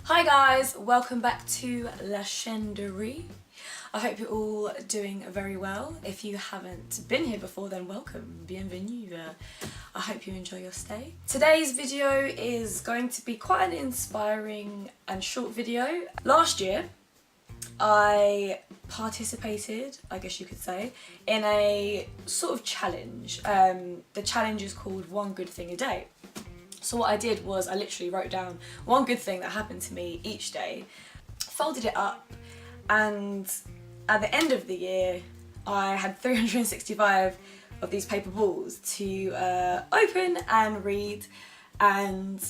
Hi guys, welcome back to La Chenderie. I hope you're all doing very well. If you haven't been here before, then welcome, bienvenue. I hope you enjoy your stay. Today's video is going to be quite an inspiring and short video. Last year, I participated, I guess you could say, in a sort of challenge. The challenge is called One Good Thing a Day. So what I did was I literally wrote down one good thing that happened to me each day, folded it up, and at the end of the year I had 365 of these paper balls to open and read and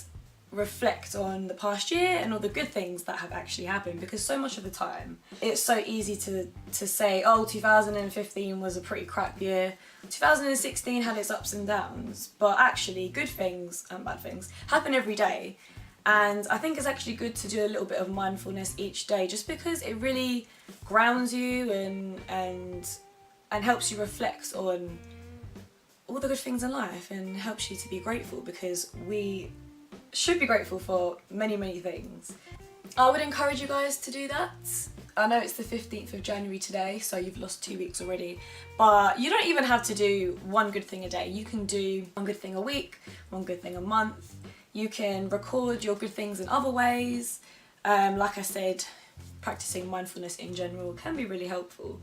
reflect on the past year and all the good things that have actually happened, because so much of the time it's so easy to say, oh, 2015 was a pretty crap year, 2016 had its ups and downs, but actually good things and bad things happen every day. And I think it's actually good to do a little bit of mindfulness each day, just because it really grounds you and helps you reflect on all the good things in life and helps you to be grateful, because we should be grateful for many things. I would encourage you guys to do that. I know it's the 15th of January today, so you've lost 2 weeks already, but you don't even have to do one good thing a day. You can do one good thing a week, one good thing a month. You can record your good things in other ways. Like I said, practicing mindfulness in general can be really helpful.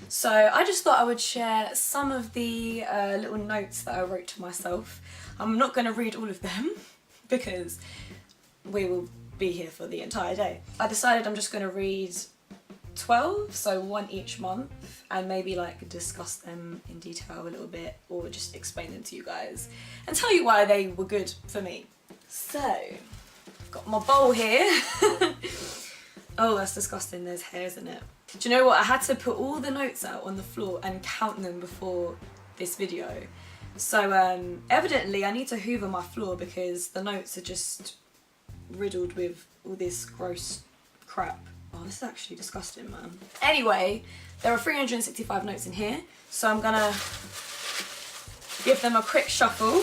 So I just thought I would share some of the little notes that I wrote to myself. I'm not going to read all of them because we will be here for the entire day. I decided I'm just going to read 12, so one each month, and maybe like discuss them in detail a little bit, or just explain them to you guys and tell you why they were good for me. So, I've got my bowl here. Oh, that's disgusting, there's hairs in it. Do you know what, I had to put all the notes out on the floor and count them before this video. So evidently I need to hoover my floor because the notes are just riddled with all this gross crap. Oh, this is actually disgusting, man. Anyway, there are 365 notes in here, so I'm gonna give them a quick shuffle.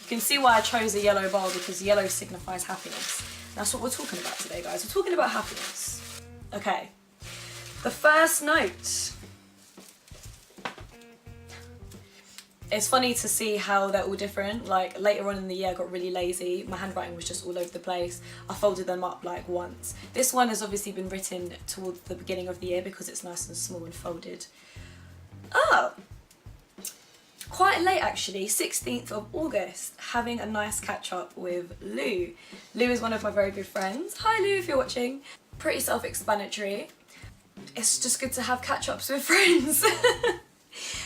You can see why I chose a yellow bowl, because yellow signifies happiness. That's what we're talking about today, guys. We're talking about happiness. Okay, the first note. It's funny to see how they're all different. Like later on in the year I got really lazy. My handwriting was just all over the place. I folded them up like once. This one has obviously been written towards the beginning of the year because it's nice and small and folded. Oh! Quite late actually, 16th of August, having a nice catch up with Lou. Lou is one of my very good friends. Hi Lou, if you're watching. Pretty self-explanatory. It's just good to have catch-ups with friends.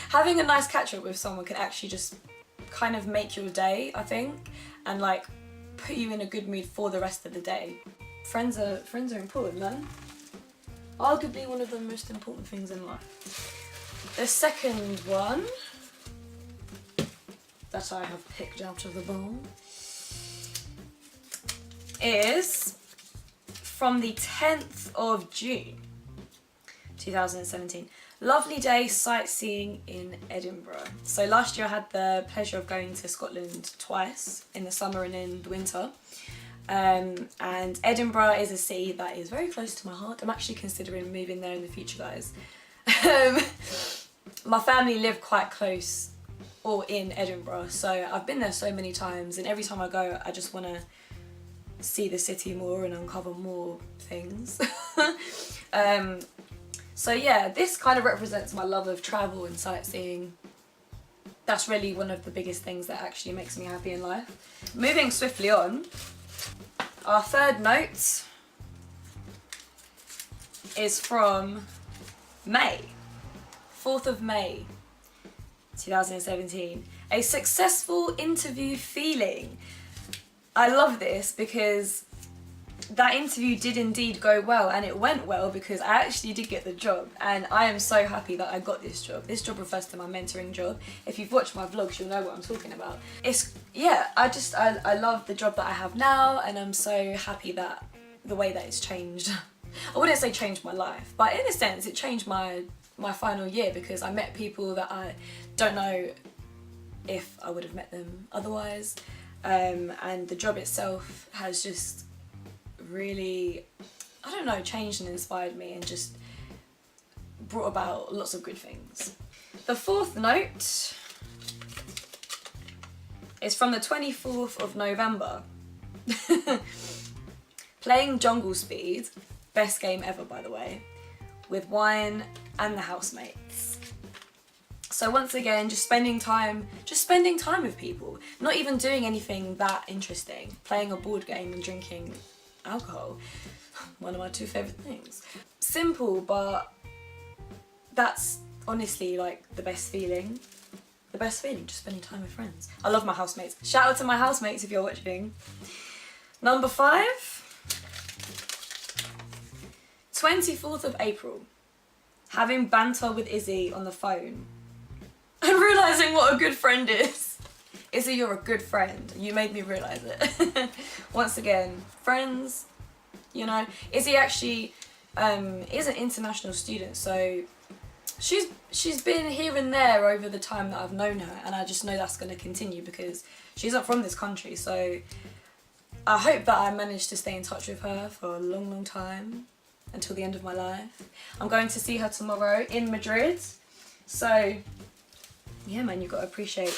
Having a nice catch-up with someone can actually just kind of make your day, I think, and like put you in a good mood for the rest of the day. Friends are important, man. Arguably one of the most important things in life. The second one that I have picked out of the bowl is from the 10th of June 2017. Lovely day sightseeing in Edinburgh. So last year I had the pleasure of going to Scotland twice, in the summer and in the winter. And Edinburgh is a city that is very close to my heart. I'm actually considering moving there in the future, guys. My family live quite close or in Edinburgh, so I've been there so many times, and every time I go I just want to see the city more and uncover more things. So yeah, this kind of represents my love of travel and sightseeing. That's really one of the biggest things that actually makes me happy in life. Moving swiftly on, our third note is from May, 4th of May 2017. A successful interview feeling. I love this because that interview did indeed go well, and it went well because I actually did get the job, and I am so happy that I got this job. This job refers to my mentoring job. If you've watched my vlogs, you'll know what I'm talking about. I love the job that I have now, and I'm so happy that the way that it's changed. I wouldn't say changed my life, but in a sense it changed my final year, because I met people that I don't know if I would have met them otherwise. and the job itself has just really, I don't know, changed and inspired me and just brought about lots of good things. The fourth note is from the 24th of November. Playing Jungle Speed, best game ever by the way, with wine and the housemates. So once again, just spending time with people, not even doing anything that interesting, playing a board game and drinking alcohol, one of my two favourite things. Simple, but that's honestly like the best feeling. The best feeling, just spending time with friends. I love my housemates. Shout out to my housemates if you're watching. Number 5, 24th of April. Having banter with Izzy on the phone and realising what a good friend is. Izzy, you're a good friend. You made me realise it. Once again, friends, you know. Izzy actually is an international student, so she's been here and there over the time that I've known her, and I just know that's going to continue because she's not from this country. So I hope that I manage to stay in touch with her for a long, long time until the end of my life. I'm going to see her tomorrow in Madrid. So yeah, man, you've got to appreciate your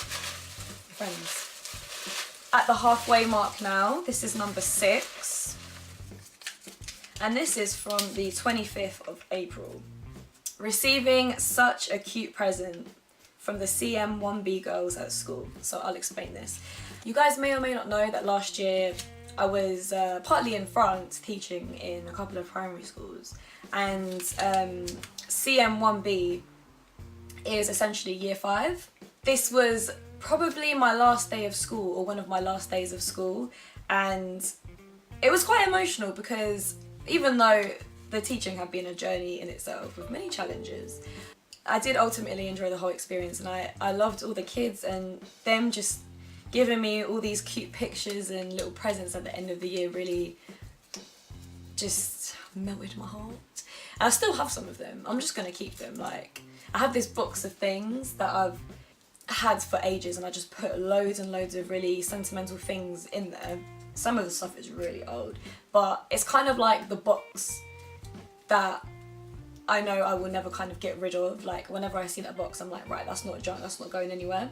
friends. At the halfway mark now, this is number 6. And this is from the 25th of April. Receiving such a cute present from the CM1B girls at school. So I'll explain this. You guys may or may not know that last year I was partly in France teaching in a couple of primary schools, and CM1B is essentially year 5. This was probably my last day of school, or one of my last days of school, and it was quite emotional because even though the teaching had been a journey in itself with many challenges, I did ultimately enjoy the whole experience, and I loved all the kids and them just giving me all these cute pictures and little presents at the end of the year really just melted my heart. And I still have some of them. I'm just gonna keep them. Like, I have this box of things that I've had for ages, and I just put loads and loads of really sentimental things in there. Some of the stuff is really old, but it's kind of like the box that I know I will never kind of get rid of. Like, whenever I see that box, I'm like, right, that's not junk, that's not going anywhere.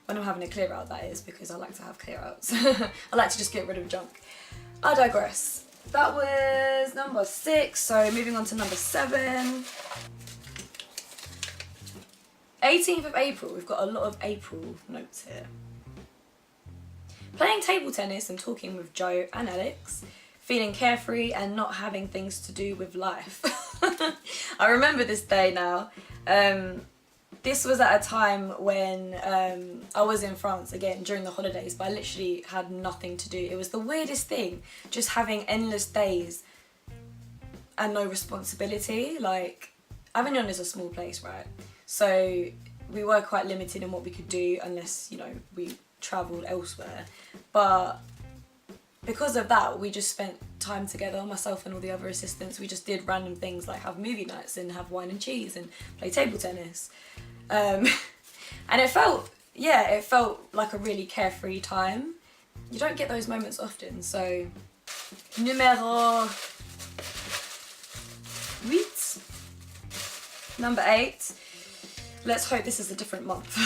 When I'm having a clear out, that is, because I like to have clear outs. I like to just get rid of junk. I digress. That was number 6, so moving on to number 7. 18th of April, we've got a lot of April notes here. Playing table tennis and talking with Joe and Alex, feeling carefree and not having things to do with life. I remember this day now. This was at a time when I was in France again during the holidays, but I literally had nothing to do. It was the weirdest thing, just having endless days and no responsibility. Like, Avignon is a small place, right? So we were quite limited in what we could do unless, you know, we travelled elsewhere. But because of that, we just spent time together, myself and all the other assistants. We just did random things like have movie nights and have wine and cheese and play table tennis. And it felt like a really carefree time. You don't get those moments often, so numero 8. Number 8. Let's hope this is a different month.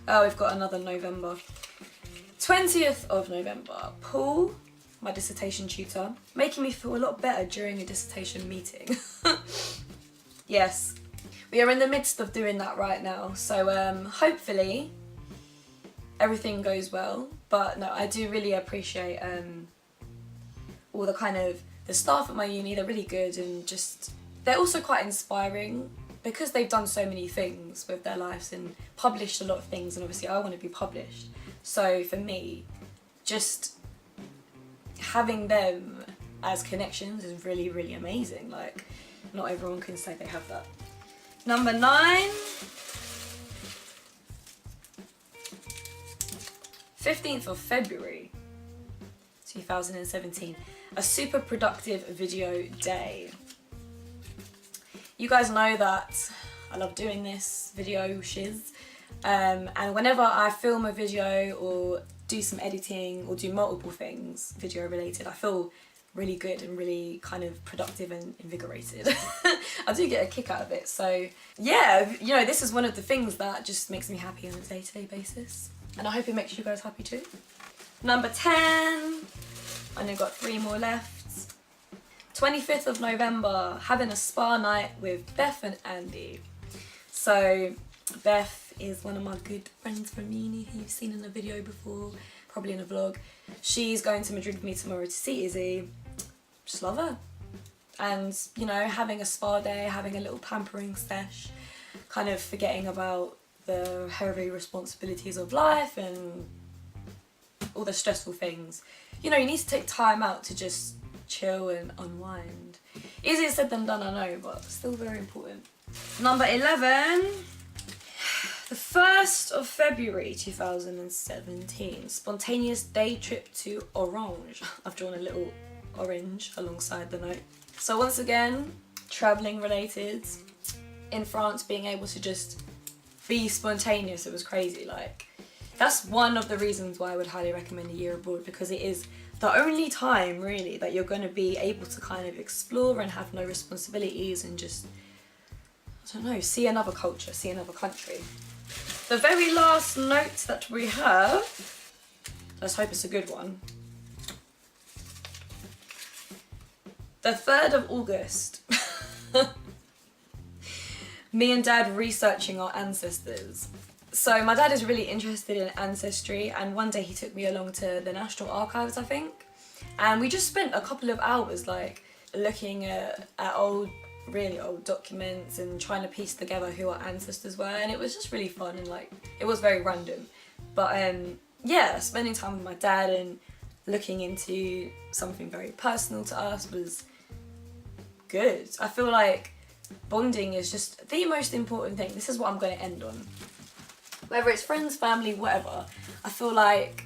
Oh, we've got another November. 20th of November. Paul, my dissertation tutor, making me feel a lot better during a dissertation meeting. Yes, we are in the midst of doing that right now, so hopefully everything goes well. But no, I do really appreciate all the staff at my uni. They're really good, and just they're also quite inspiring because they've done so many things with their lives and published a lot of things, and obviously I want to be published. So for me, just having them as connections is really, really amazing. Like, not everyone can say they have that. Number 9. 15th of February 2017. A super productive video day. You guys know that I love doing this video shiz. And whenever I film a video or do some editing or do multiple things video related, I feel really good and really kind of productive and invigorated. I do get a kick out of it. So yeah, you know, this is one of the things that just makes me happy on a day-to-day basis. And I hope it makes you guys happy too. Number 10, I only got 3 more left. 25th of November, having a spa night with Beth and Andy. So Beth is one of my good friends from uni who you've seen in a video before, probably in a vlog. She's going to Madrid with me tomorrow to see Izzy. Just love her. And, you know, having a spa day, having a little pampering sesh, kind of forgetting about the heavy responsibilities of life and all the stressful things. You know, you need to take time out to just chill and unwind. Easier said than done, I know, but still very important. Number 11, the 1st of February 2017, spontaneous day trip to Orange. I've drawn a little orange alongside the note. So once again, travelling related. In France, being able to just be spontaneous, it was crazy. Like, that's one of the reasons why I would highly recommend a year abroad, because it is the only time really that you're going to be able to kind of explore and have no responsibilities and just, I don't know, see another culture, see another country. The very last note that we have, let's hope it's a good one. The 3rd of August. Me and Dad researching our ancestors. So my dad is really interested in ancestry, and one day he took me along to the National Archives, I think. And we just spent a couple of hours like looking at old, really old documents and trying to piece together who our ancestors were, and it was just really fun and like, it was very random. But yeah, spending time with my dad and looking into something very personal to us was good. I feel like bonding is just the most important thing. This is what I'm going to end on. Whether it's friends, family, whatever, I feel like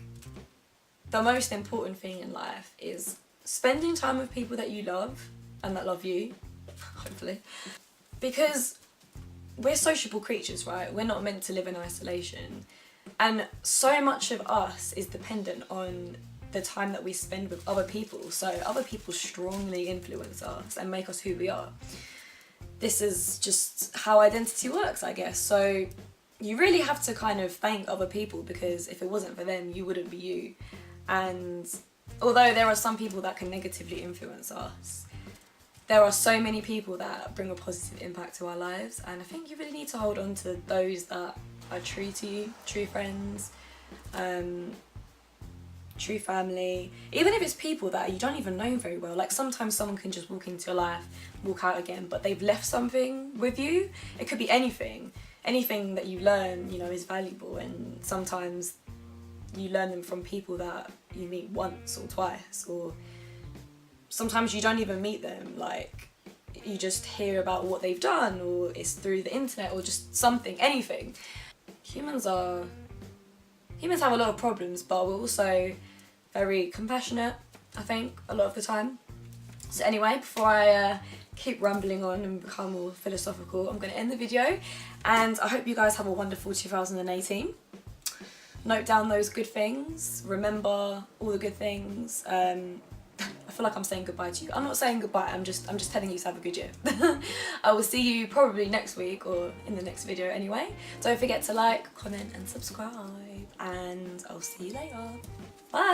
the most important thing in life is spending time with people that you love and that love you, hopefully. Because we're sociable creatures, right? We're not meant to live in isolation. And so much of us is dependent on the time that we spend with other people. So other people strongly influence us and make us who we are. This is just how identity works, I guess. So you really have to kind of thank other people, because if it wasn't for them, you wouldn't be you. And although there are some people that can negatively influence us, there are so many people that bring a positive impact to our lives, and I think you really need to hold on to those that are true to you, true friends, true family, even if it's people that you don't even know very well. Like sometimes someone can just walk into your life, walk out again, but they've left something with you. It could be anything that you learn, you know, is valuable, and sometimes you learn them from people that you meet once or twice, or sometimes you don't even meet them, like you just hear about what they've done, or it's through the internet, or just something, anything. Humans have a lot of problems, but we're also very compassionate, I think, a lot of the time. So anyway, before I keep rambling on and become more philosophical, I'm going to end the video, and I hope you guys have a wonderful 2018. Note down those good things, remember all the good things. I feel like I'm saying goodbye to you. I'm not saying goodbye, I'm just telling you to have a good year. I will see you probably next week or in the next video anyway. Don't forget to like, comment and subscribe, and I'll see you later. Bye!